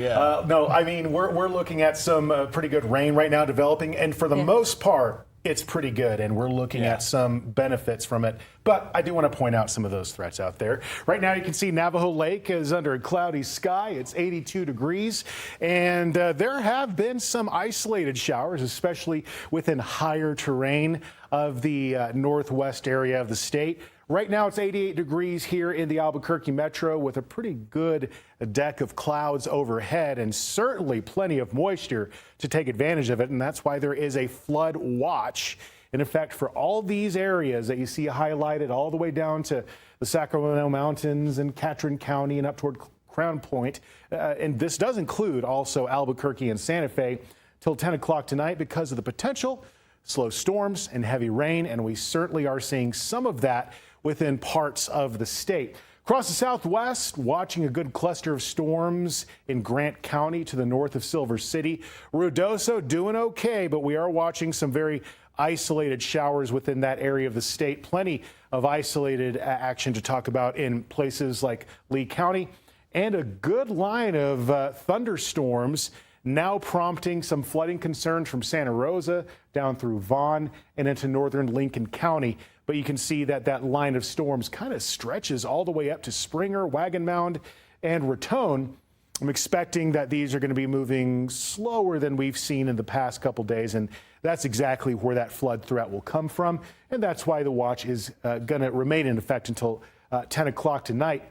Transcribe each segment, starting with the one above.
No, I mean, we're looking at some pretty good rain right now developing, and for the most part, it's pretty good, and we're looking at some benefits from it. But I do want to point out some of those threats out there. Right now, you can see Navajo Lake is under a cloudy sky. It's 82 degrees, and there have been some isolated showers, especially within higher terrain of the northwest area of the state. Right now, it's 88 degrees here in the Albuquerque metro with a pretty good deck of clouds overhead and certainly plenty of moisture to take advantage of it. And that's why there is a flood watch in effect for all these areas that you see highlighted all the way down to the Sacramento Mountains and Catron County and up toward Crown Point. And this does include also Albuquerque and Santa Fe till 10 o'clock tonight because of the potential slow storms and heavy rain. And we certainly are seeing some of that within parts of the state. Across the southwest, watching a good cluster of storms in Grant County to the north of Silver City. Ruidoso doing okay, but we are watching some very isolated showers within that area of the state. Plenty of isolated action to talk about in places like Lee County, and a good line of thunderstorms now prompting some flooding concerns from Santa Rosa down through Vaughn and into northern Lincoln County. But you can see that that line of storms kind of stretches all the way up to Springer, Wagon Mound, and Raton. I'm expecting that these are going to be moving slower than we've seen in the past couple days, and that's exactly where that flood threat will come from. And that's why the watch is going to remain in effect until 10 o'clock tonight.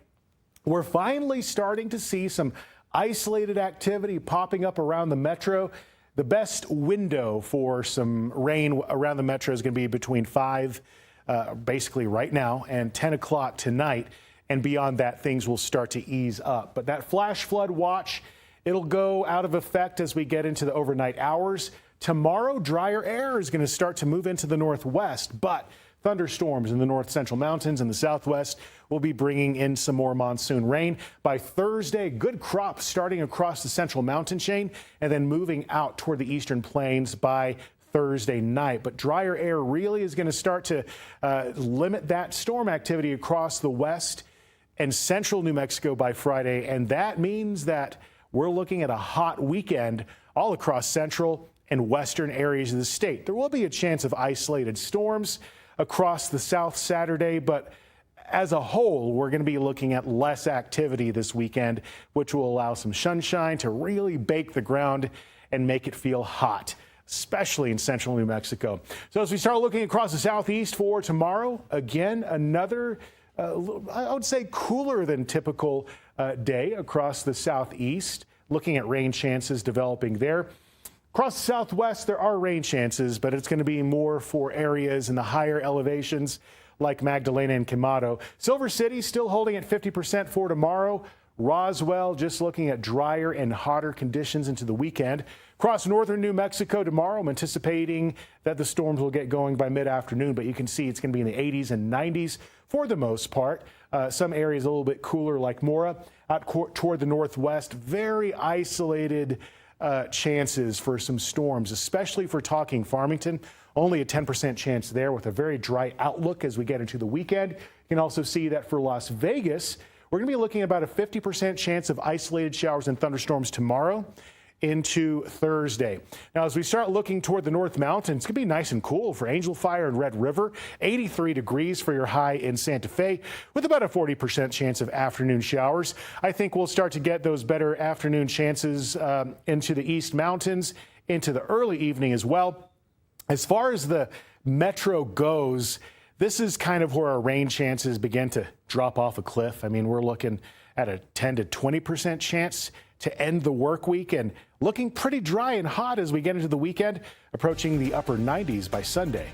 We're finally starting to see some isolated activity popping up around the metro. The best window for some rain around the metro is going to be between 5 basically right now and 10 o'clock tonight, and beyond that things will start to ease up. But that flash flood watch, it'll go out of effect as we get into the overnight hours. Tomorrow, drier air is going to start to move into the northwest, but thunderstorms in the north central mountains and the southwest will be bringing in some more monsoon rain. By Thursday, good crops starting across the central mountain chain and then moving out toward the eastern plains by Thursday night. But drier air really is going to start to limit that storm activity across the west and central New Mexico by Friday. And that means that we're looking at a hot weekend all across central and western areas of the state. There will be a chance of isolated storms across the south Saturday, but as a whole, we're going to be looking at less activity this weekend, which will allow some sunshine to really bake the ground and make it feel hot, especially in central New Mexico. So as we start looking across the southeast for tomorrow, again, another, I would say, cooler than typical day across the southeast, looking at rain chances developing there. Across the southwest, there are rain chances, but it's going to be more for areas in the higher elevations like Magdalena and Quemado. Silver City still holding at 50% for tomorrow. Roswell just looking at drier and hotter conditions into the weekend. Across northern New Mexico tomorrow, I'm anticipating that the storms will get going by mid-afternoon, but you can see it's going to be in the 80s and 90s for the most part. Some areas a little bit cooler like Mora. Out toward the northwest, very isolated chances for some storms, especially for talking Farmington. Only a 10% chance there with a very dry outlook as we get into the weekend. You can also see that for Las Vegas, we're going to be looking at about a 50% chance of isolated showers and thunderstorms tomorrow into Thursday. Now, as we start looking toward the North Mountains, it's going to be nice and cool for Angel Fire and Red River. 83 degrees for your high in Santa Fe with about a 40% chance of afternoon showers. I think we'll start to get those better afternoon chances into the East Mountains into the early evening as well. As far as the metro goes, this is kind of where our rain chances begin to drop off a cliff. I mean, we're looking at a 10 to 20% chance to end the work week and looking pretty dry and hot as we get into the weekend, approaching the upper 90s by Sunday.